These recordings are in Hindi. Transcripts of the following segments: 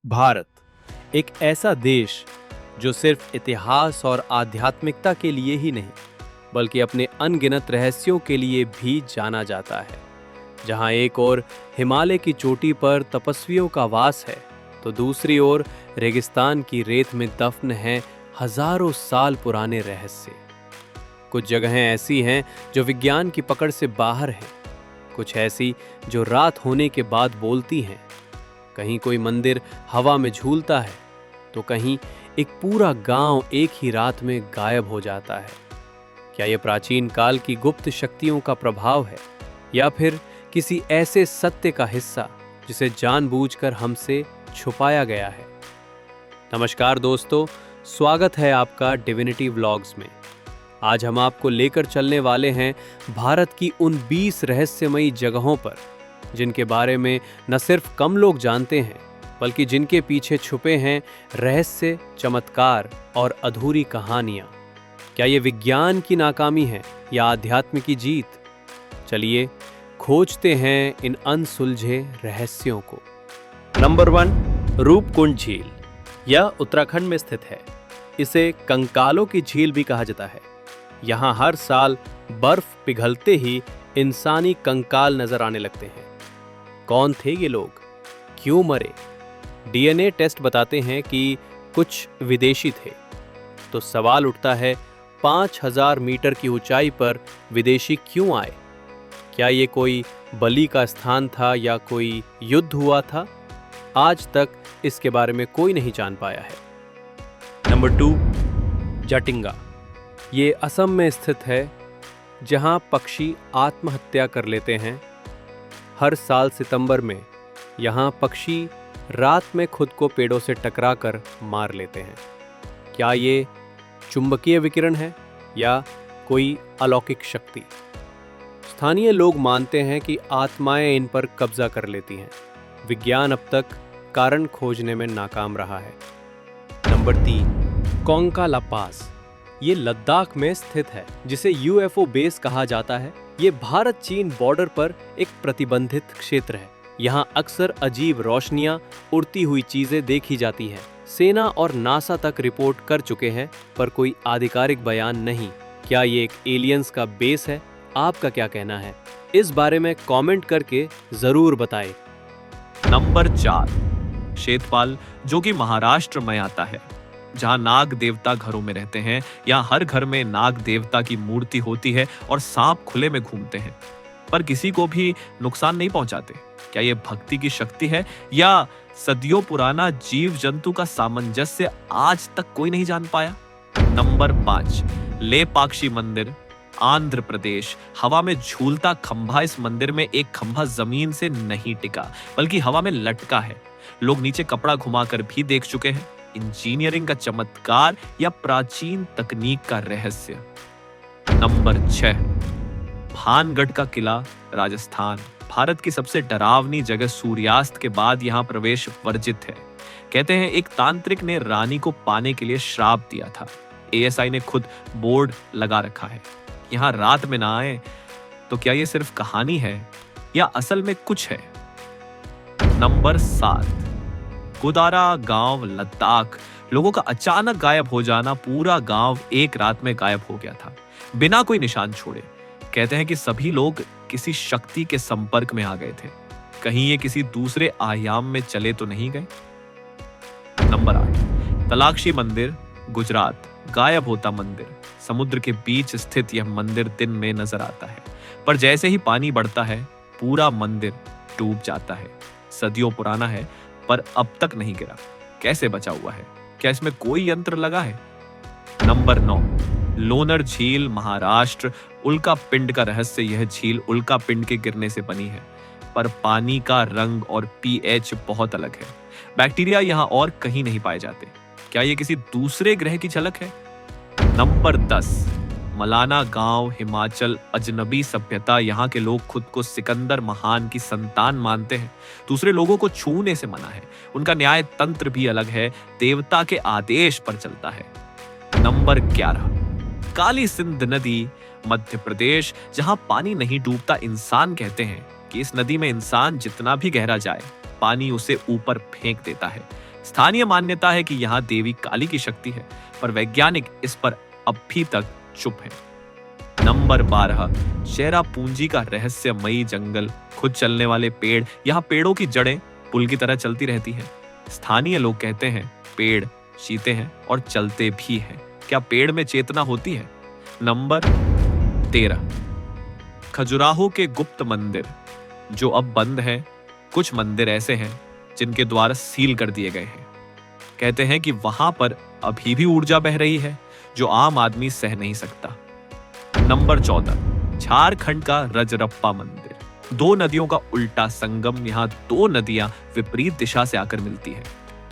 भारत एक ऐसा देश जो सिर्फ इतिहास और आध्यात्मिकता के लिए ही नहीं बल्कि अपने अनगिनत रहस्यों के लिए भी जाना जाता है। जहां एक ओर हिमालय की चोटी पर तपस्वियों का वास है तो दूसरी ओर रेगिस्तान की रेत में दफन हैं हजारों साल पुराने रहस्य। कुछ जगहें ऐसी हैं जो विज्ञान की पकड़ से बाहर हैं, कुछ ऐसी जो रात होने के बाद बोलती हैं। कहीं कोई मंदिर हवा में झूलता है तो कहीं एक पूरा गांव एक ही रात में गायब हो जाता है। क्या यह प्राचीन काल की गुप्त शक्तियों का प्रभाव है या फिर किसी ऐसे सत्य का हिस्सा जिसे जानबूझकर हमसे छुपाया गया है? नमस्कार दोस्तों, स्वागत है आपका डिविनिटी व्लॉग्स में। आज हम आपको लेकर चलने वाले हैं भारत की उन 20 रहस्यमयी जगहों पर जिनके बारे में न सिर्फ कम लोग जानते हैं बल्कि जिनके पीछे छुपे हैं रहस्य, चमत्कार और अधूरी कहानियां। क्या ये विज्ञान की नाकामी है या आध्यात्म की जीत? चलिए खोजते हैं इन अनसुलझे रहस्यों को। नंबर 1, रूपकुंड झील। यह उत्तराखंड में स्थित है। इसे कंकालों की झील भी कहा जाता है। यहाँ हर साल बर्फ पिघलते ही इंसानी कंकाल नजर आने लगते हैं। कौन थे ये लोग? क्यों मरे? डीएनए टेस्ट बताते हैं कि कुछ विदेशी थे। तो सवाल उठता है, 5000 मीटर की ऊंचाई पर विदेशी क्यों आए? क्या ये कोई बलि का स्थान था या कोई युद्ध हुआ था? आज तक इसके बारे में कोई नहीं जान पाया है। नंबर 2, जटिंगा। ये असम में स्थित है जहां पक्षी आत्महत्या कर लेते हैं। हर साल सितंबर में यहाँ पक्षी रात में खुद को पेड़ों से टकराकर मार लेते हैं। क्या ये चुंबकीय विकिरण है या कोई अलौकिक शक्ति? स्थानीय लोग मानते हैं कि आत्माएं इन पर कब्जा कर लेती हैं। विज्ञान अब तक कारण खोजने में नाकाम रहा है। नंबर 3, कोंका ला पास। ये लद्दाख में स्थित है जिसे यूएफओ बेस कहा जाता है। ये भारत चीन बॉर्डर पर एक प्रतिबंधित क्षेत्र है। यहाँ अक्सर अजीब रोशनियां, उड़ती हुई चीजें देखी जाती हैं। सेना और नासा तक रिपोर्ट कर चुके हैं पर कोई आधिकारिक बयान नहीं। क्या ये एक एलियंस का बेस है? आपका क्या कहना है? इस बारे में कमेंट करके जरूर बताएं। नंबर 4, शेतपाल, जो कि महाराष्ट्र में आता है, जहां नाग देवता घरों में रहते हैं। यहाँ हर घर में नाग देवता की मूर्ति होती है और सांप खुले में घूमते हैं पर किसी को भी नुकसान नहीं पहुंचाते। क्या ये भक्ति की शक्ति है या सदियों पुराना जीव जंतु का सामंजस्य आज तक कोई नहीं जान पाया? नंबर 5, लेपाक्षी मंदिर, आंध्र प्रदेश। हवा में झूलता खंभा। इस मंदिर में एक खंभा जमीन से नहीं टिका बल्कि हवा में लटका है। लोग नीचे कपड़ा घुमाकर भी देख चुके हैं। इंजीनियरिंग का चमत्कार या प्राचीन तकनीक का रहस्य? नंबर 6, भानगढ़ का किला, राजस्थान। भारत की सबसे डरावनी जगह। सूर्यास्त के बाद यहाँ प्रवेश वर्जित है। कहते हैं एक तांत्रिक ने रानी को पाने के लिए श्राप दिया था। एएसआई ने खुद बोर्ड लगा रखा है, यहाँ रात में ना आए। तो क्या ये सिर्फ कहानी है या असल में कुछ है? नंबर 7, कुदारा गांव, लद्दाख। लोगों का अचानक गायब हो जाना। पूरा गांव एक रात में गायब हो गया था बिना कोई निशान छोड़े। कहते हैं कि सभी लोग किसी शक्ति के संपर्क में आ गए थे। कहीं ये किसी दूसरे आयाम में चले तो नहीं गए? नंबर 8, तलाक्षी मंदिर, गुजरात। गायब होता मंदिर। समुद्र के बीच स्थित यह मंदिर दिन में नजर आता है पर जैसे ही पानी बढ़ता है पूरा मंदिर डूब जाता है। सदियों पुराना है पर अब तक नहीं गिरा। कैसे बचा हुआ है? क्या इसमें कोई यंत्र लगा है? नंबर 9, लोनर झील, महाराष्ट्र। उल्का पिंड का रहस्य। यह झील उल्का पिंड के गिरने से बनी है पर पानी का रंग और पीएच बहुत अलग है। बैक्टीरिया यहाँ और कहीं नहीं पाए जाते। क्या यह किसी दूसरे ग्रह की झलक है? नंबर 10, मलाना गांव, हिमाचल। अजनबी सभ्यता। यहाँ के लोग खुद को सिकंदर महान की संतान मानते हैं। दूसरे लोगों को छूने से मना है। उनका न्याय तंत्र भी अलग है, देवता के आदेश पर चलता है। नंबर 11, काली सिंध नदी, मध्य प्रदेश। जहां पानी नहीं डूबता। इंसान कहते हैं कि इस नदी में इंसान जितना भी गहरा जाए पानी उसे ऊपर फेंक देता है। स्थानीय मान्यता है कि यहाँ देवी काली की शक्ति है, पर वैज्ञानिक इस पर अब भी तक चुप है। नंबर 12, चेरापूंजी का रहस्यमयी जंगल। खुद चलने वाले पेड़। यहाँ पेड़ों की जड़ें पुल की तरह चलती रहती हैं। स्थानीय लोग कहते हैं पेड़ जीते हैं और चलते भी हैं। क्या पेड़ में चेतना होती है? नंबर 13, खजुराहो के गुप्त मंदिर जो अब बंद है। कुछ मंदिर ऐसे हैं जिनके द्वार सील कर दिए गए हैं। कहते हैं कि वहां पर अभी भी ऊर्जा बह रही है जो आम आदमी सह नहीं सकता। नंबर 14, झारखंड का रजरप्पा मंदिर। 2 नदियों का उल्टा संगम। यहाँ 2 नदियां विपरीत दिशा से आकर मिलती हैं,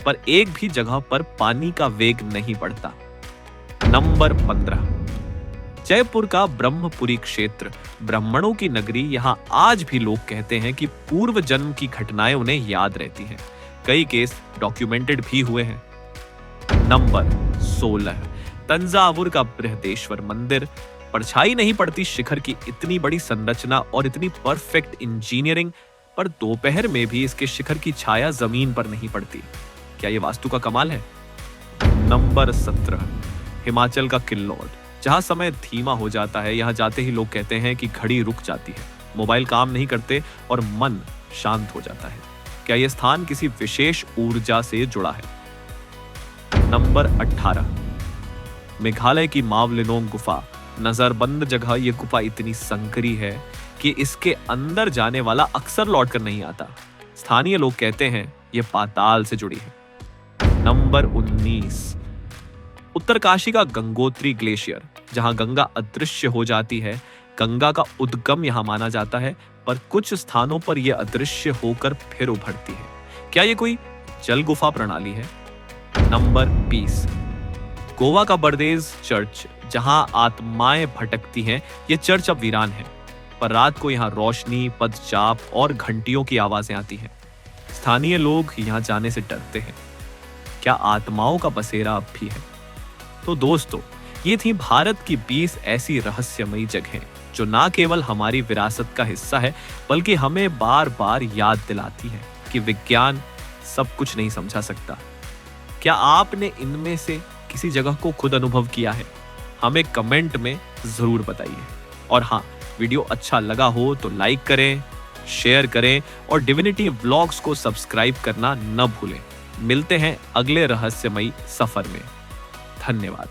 पर एक भी जगह पर पानी का वेग नहीं बढ़ता। नंबर 15, जयपुर का ब्रह्मपुरी क्षेत्र, ब्राह्मणों की नगरी। यहाँ आज भी लोग कहते हैं कि पूर्व जन्म की घटनाएं उन्हें याद रहती हैं। कई केस डॉक्यूमेंटेड भी हुए हैं। नंबर 16, तंजावुर का बृहदेश्वर मंदिर। परछाई नहीं पड़ती शिखर की इतनी बड़ी संरचना और इतनी परफेक्ट इंजीनियरिंग, पर दोपहर में भी इसके शिखर की छाया जमीन पर नहीं पड़ती। क्या ये वास्तु का कमाल है? नंबर 17, हिमाचल का किल्लौर, जहां समय धीमा हो जाता है। यहाँ जाते ही लोग कहते हैं कि घड़ी रुक जाती है, मोबाइल काम नहीं करते और मन शांत हो जाता है। क्या यह स्थान किसी विशेष ऊर्जा से जुड़ा है? नंबर 18, मेघालय की मावलिनोंग गुफा। नजरबंद जगह। यह गुफा इतनी संकरी है कि इसके अंदर जाने वाला अक्सर लौटकर नहीं आता। स्थानीय लोग कहते हैं यह पाताल से जुड़ी है। नंबर 19, उत्तरकाशी का गंगोत्री ग्लेशियर, जहां गंगा अदृश्य हो जाती है। गंगा का उद्गम यहां माना जाता है, पर कुछ स्थानों पर यह अदृश्य होकर फिर उभरती है। क्या यह कोई जल गुफा प्रणाली है? नंबर 20, गोवा का बरदेज चर्च, जहां आत्माएं भटकती हैं। यह चर्च अब वीरान है, पर रात को यहां रोशनी, पदचाप और घंटियों की आवाजें आती हैं। स्थानीय लोग यहां जाने से डरते हैं। क्या आत्माओं का बसेरा अब भी है? तो दोस्तों, ये थी भारत की 20 ऐसी रहस्यमयी जगहें जो ना केवल हमारी विरासत का हिस्सा है, बल्कि हमें बार बार याद दिलाती है कि विज्ञान सब कुछ नहीं समझा सकता। क्या आपने इनमें से किसी जगह को खुद अनुभव किया है? हमें कमेंट में जरूर बताइए। और हाँ, वीडियो अच्छा लगा हो तो लाइक करें, शेयर करें और डिविनिटी व्लॉग्स को सब्सक्राइब करना न भूलें। मिलते हैं अगले रहस्यमयी सफर में। धन्यवाद।